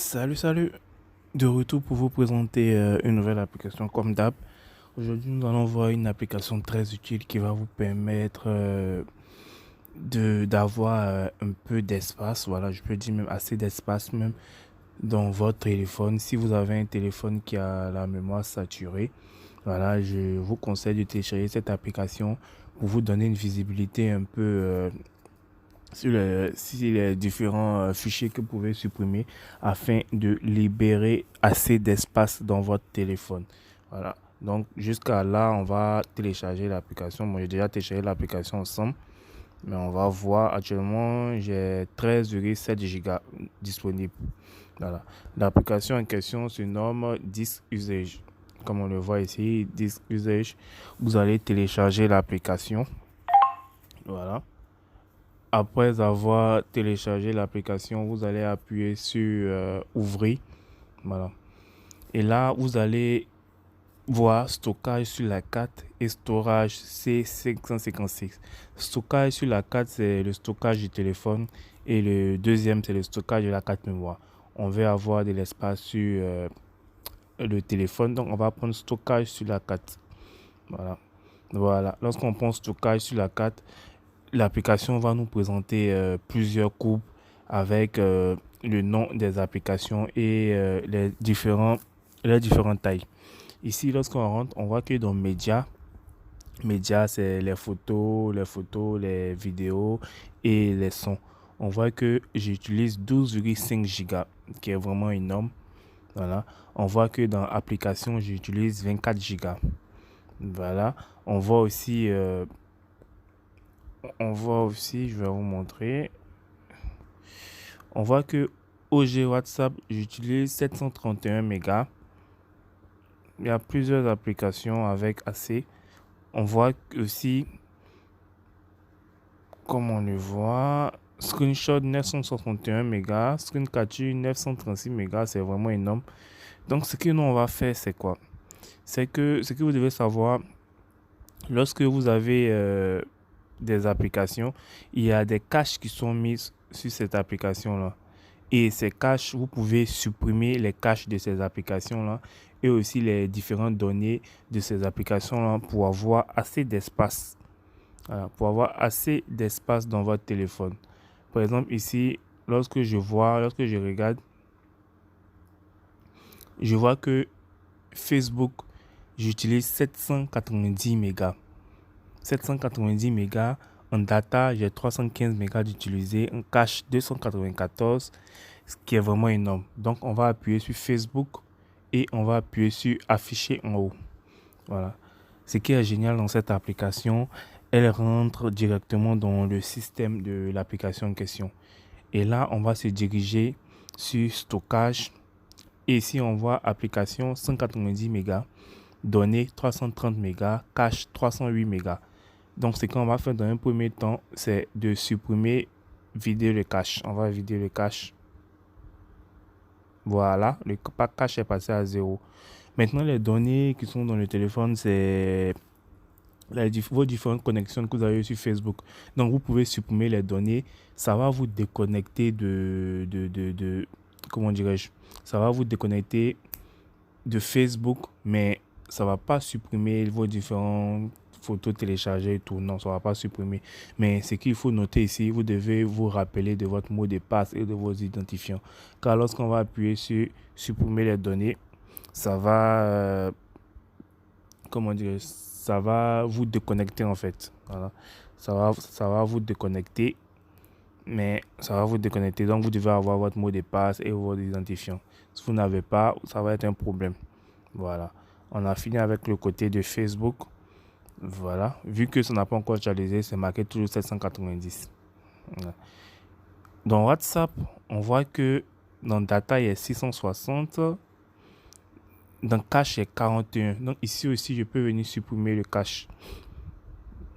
Salut, de retour pour vous présenter une nouvelle application comme d'hab. Aujourd'hui, nous allons voir une application très utile qui va vous permettre d'avoir un peu d'espace, voilà, je peux dire même assez d'espace même dans votre téléphone. Si vous avez un téléphone qui a la mémoire saturée, voilà, je vous conseille de télécharger cette application pour vous donner une visibilité un peu sur les différents fichiers que vous pouvez supprimer afin de libérer assez d'espace dans votre téléphone. Voilà. Donc jusqu'à là, on va télécharger l'application. Moi, j'ai déjà téléchargé l'application ensemble. Mais on va voir. Actuellement, j'ai 13,7 Go disponible. Voilà. L'application en question se nomme Disk Usage. Comme on le voit ici, Disk Usage. Vous allez télécharger l'application. Voilà. Après avoir téléchargé l'application, vous allez appuyer sur Ouvrir. Voilà. Et là, vous allez voir stockage sur la carte et storage C556. Stockage sur la carte, c'est le stockage du téléphone. Et le deuxième, c'est le stockage de la carte mémoire. On veut avoir de l'espace sur le téléphone. Donc, on va prendre stockage sur la carte. Voilà. Voilà. Lorsqu'on prend stockage sur la carte, l'application va nous présenter plusieurs courbes avec le nom des applications et les différentes tailles. Ici, lorsqu'on rentre, on voit que dans Médias, c'est les vidéos et les sons. On voit que j'utilise 12,5 Go, qui est vraiment énorme. Voilà. On voit que dans Applications, j'utilise 24 Go. Voilà. On voit aussi, je vais vous montrer. On voit que OG WhatsApp, j'utilise 731 mégas. Il y a plusieurs applications avec assez. On voit aussi, comme on le voit, Screenshot 961 mégas, Screen Capture 936 mégas, c'est vraiment énorme. Donc ce que nous on va faire, c'est quoi? C'est que ce que vous devez savoir, lorsque vous avez des applications, il y a des caches qui sont mises sur cette application-là. Et ces caches, vous pouvez supprimer les caches de ces applications-là et aussi les différentes données de ces applications-là pour avoir assez d'espace. Voilà, pour avoir assez d'espace dans votre téléphone. Par exemple, ici, lorsque je regarde, je vois que Facebook, j'utilise 790 mégas. 790 mégas. En data, j'ai 315 mégas d'utiliser. En cache, 294, ce qui est vraiment énorme. Donc, on va appuyer sur Facebook et on va appuyer sur Afficher en haut. Voilà. Ce qui est génial dans cette application, elle rentre directement dans le système de l'application en question. Et là, on va se diriger sur Stockage. Et ici, on voit Application 190 mégas, Données 330 mégas, Cache 308 mégas. Donc, ce qu'on va faire dans un premier temps, c'est de supprimer, vider le cache. On va vider le cache. Voilà, le cache est passé à 0. Maintenant, les données qui sont dans le téléphone, c'est vos différentes connexions que vous avez sur Facebook. Donc, vous pouvez supprimer les données. Ça va vous déconnecter comment dirais-je? Ça va vous déconnecter de Facebook, mais ça va pas supprimer vos différentes photos téléchargées et tout. Non, ça va pas supprimer. Mais ce qu'il faut noter ici, vous devez vous rappeler de votre mot de passe et de vos identifiants. Car lorsqu'on va appuyer sur supprimer les données, ça va, comment dire, ça va vous déconnecter en fait. Voilà. Ça va vous déconnecter, mais ça va vous déconnecter. Donc, vous devez avoir votre mot de passe et votre identifiant. Si vous n'avez pas, ça va être un problème. Voilà. On a fini avec le côté de Facebook. Voilà. Vu que ça n'a pas encore actualisé, c'est marqué toujours 790. Voilà. Dans WhatsApp, on voit que dans Data, il y a 660. Dans Cache, il y a 41. Donc ici aussi, je peux venir supprimer le cache.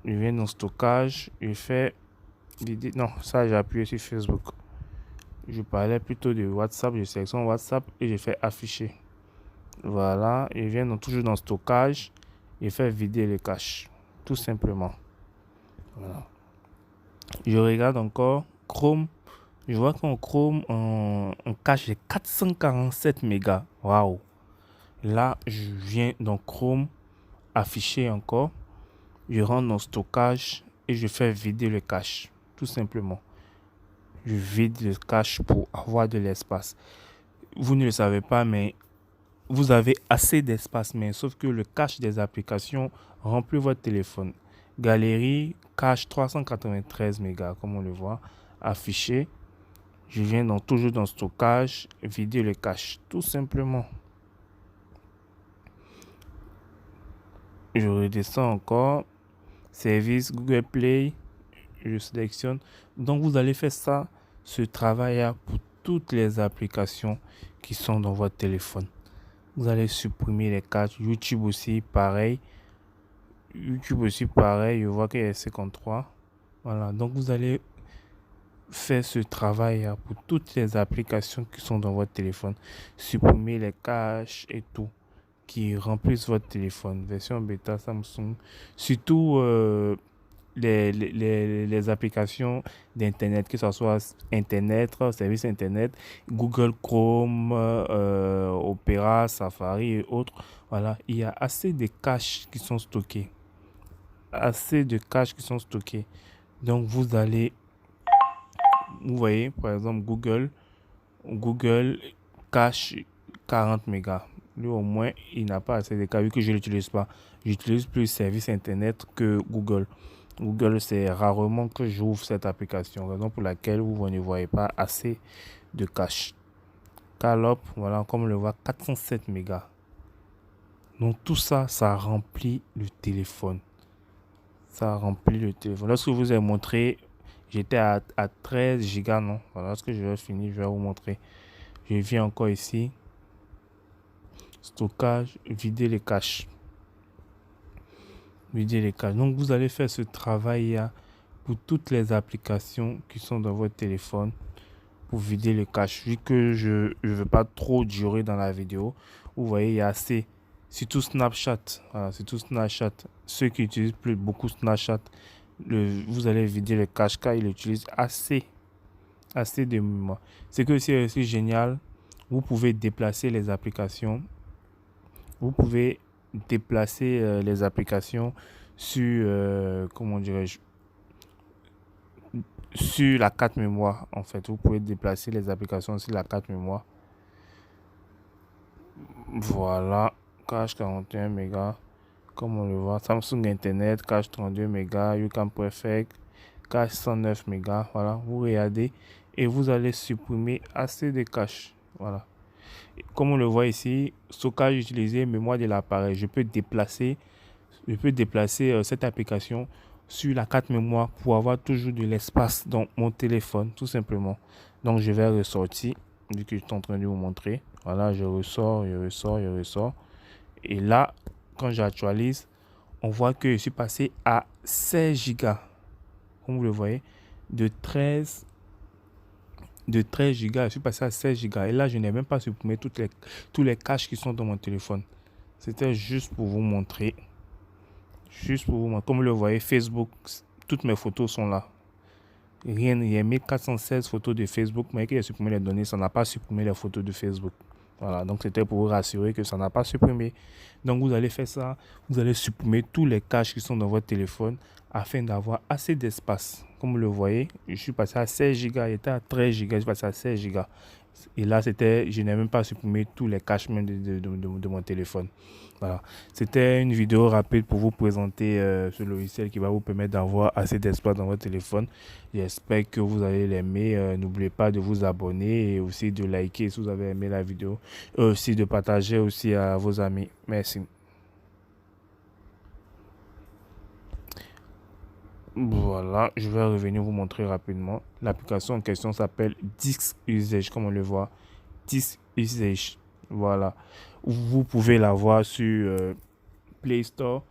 Je viens dans Stockage. Je fais... Non, ça, j'ai appuyé sur Facebook. Je parlais plutôt de WhatsApp. Je sélectionne WhatsApp et je fais Afficher. Voilà, je viens toujours dans Stockage et faire vider le cache, tout simplement. Voilà. Je regarde encore Chrome, Je vois qu'en Chrome, en cache, j'ai 447 mégas. Waouh! Là, je viens dans Chrome, afficher encore. Je rentre dans stockage et je fais vider le cache. Tout simplement. Je vide le cache pour avoir de l'espace. Vous ne le savez pas, mais vous avez assez d'espace, mais sauf que le cache des applications remplit votre téléphone. Galerie, cache 393 mégas, comme on le voit. Affiché. Je viens toujours dans stockage, vider le cache, tout simplement. Je redescends encore. Service Google Play. Je sélectionne. Donc vous allez faire ça, ce travail-là pour toutes les applications qui sont dans votre téléphone. Vous allez supprimer les caches. YouTube aussi, pareil. Je vois qu'il y a 53. Voilà. Donc vous allez faire ce travail pour toutes les applications qui sont dans votre téléphone. Supprimer les caches et tout qui remplissent votre téléphone. Version bêta Samsung. Surtout les applications d'Internet, que ce soit Internet, service Internet, Google Chrome, Opera, Safari et autres. Voilà, il y a assez de caches qui sont stockées. Assez de caches qui sont stockées. Donc, vous voyez, par exemple, Google cache 40 mégas. Lui, au moins, il n'a pas assez de cas, vu que je ne l'utilise pas. J'utilise plus service Internet que Google. Google, c'est rarement que j'ouvre cette application, raison pour laquelle vous ne voyez pas assez de cache. Calop, voilà, comme on le voit, 407 mégas. Donc tout ça, ça remplit le téléphone. Ça remplit le téléphone. Lorsque je vous ai montré, j'étais à 13 gigas, non? Voilà, lorsque je vais finir, je vais vous montrer. Je viens encore ici. Stockage, vider les caches. Vider les caches. Donc vous allez faire ce travail-là pour toutes les applications qui sont dans votre téléphone pour vider le cache. Vu que je ne veux pas trop durer dans la vidéo, vous voyez, il y a assez. Surtout Snapchat. Voilà, surtout Snapchat. Ceux qui utilisent plus beaucoup Snapchat, vous allez vider le cache car il utilise assez de mémoire. C'est que c'est aussi génial. Vous pouvez déplacer les applications. Vous pouvez déplacer les applications sur, comment dirais-je, sur la carte mémoire. En fait, vous pouvez déplacer les applications sur la carte mémoire. Voilà, cache 41 mégas. Comme on le voit, Samsung Internet, cache 32 mégas, YouCam Perfect, cache 109 mégas. Voilà, vous regardez et vous allez supprimer assez de cache. Voilà. Comme on le voit ici, stockage utilisé, mémoire de l'appareil. Je peux déplacer cette application sur la carte mémoire pour avoir toujours de l'espace dans mon téléphone, tout simplement. Donc, je vais ressortir, vu que je suis en train de vous montrer. Voilà, je ressors. Et là, quand j'actualise, on voit que je suis passé à 16 gigas. Comme vous le voyez, de 13 gigas, je suis passé à 16 gigas. Et là, je n'ai même pas supprimé tous les caches qui sont dans mon téléphone. C'était juste pour vous montrer. Comme vous le voyez, Facebook, toutes mes photos sont là. Rien, il y a 1416 photos de Facebook, mais qui a supprimé les données, ça n'a pas supprimé les photos de Facebook. Voilà, donc c'était pour vous rassurer que ça n'a pas supprimé. Donc vous allez faire ça, vous allez supprimer tous les caches qui sont dans votre téléphone afin d'avoir assez d'espace. Comme vous le voyez, je suis passé à 16 Go, j'étais à 13 Go, je suis passé à 16 Go. Et là, je n'ai même pas supprimé tous les caches même de mon téléphone. Voilà. C'était une vidéo rapide pour vous présenter ce logiciel qui va vous permettre d'avoir assez d'espace dans votre téléphone. J'espère que vous allez l'aimer. N'oubliez pas de vous abonner et aussi de liker si vous avez aimé la vidéo. Et aussi de partager aussi à vos amis. Merci. Voilà, je vais revenir vous montrer rapidement. L'application en question s'appelle Disk Usage, comme on le voit. Disk Usage. Voilà. Vous pouvez la voir sur Play Store,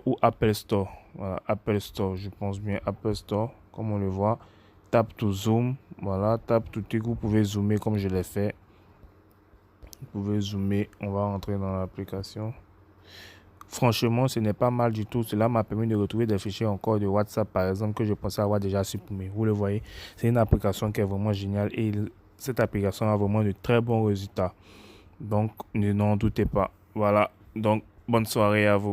ou Apple Store. Voilà, Apple Store, je pense bien Apple Store, comme on le voit. Tap to zoom. Voilà, tap to tick. Vous pouvez zoomer comme je l'ai fait. Vous pouvez zoomer. On va rentrer dans l'application. franchement, ce n'est pas mal du tout. Cela m'a permis de retrouver des fichiers encore de WhatsApp, par exemple, que je pensais avoir déjà supprimés. Vous le voyez, c'est une application qui est vraiment géniale et cette application a vraiment de très bons résultats. Donc, ne n'en doutez pas. Voilà. Donc, bonne soirée à vous.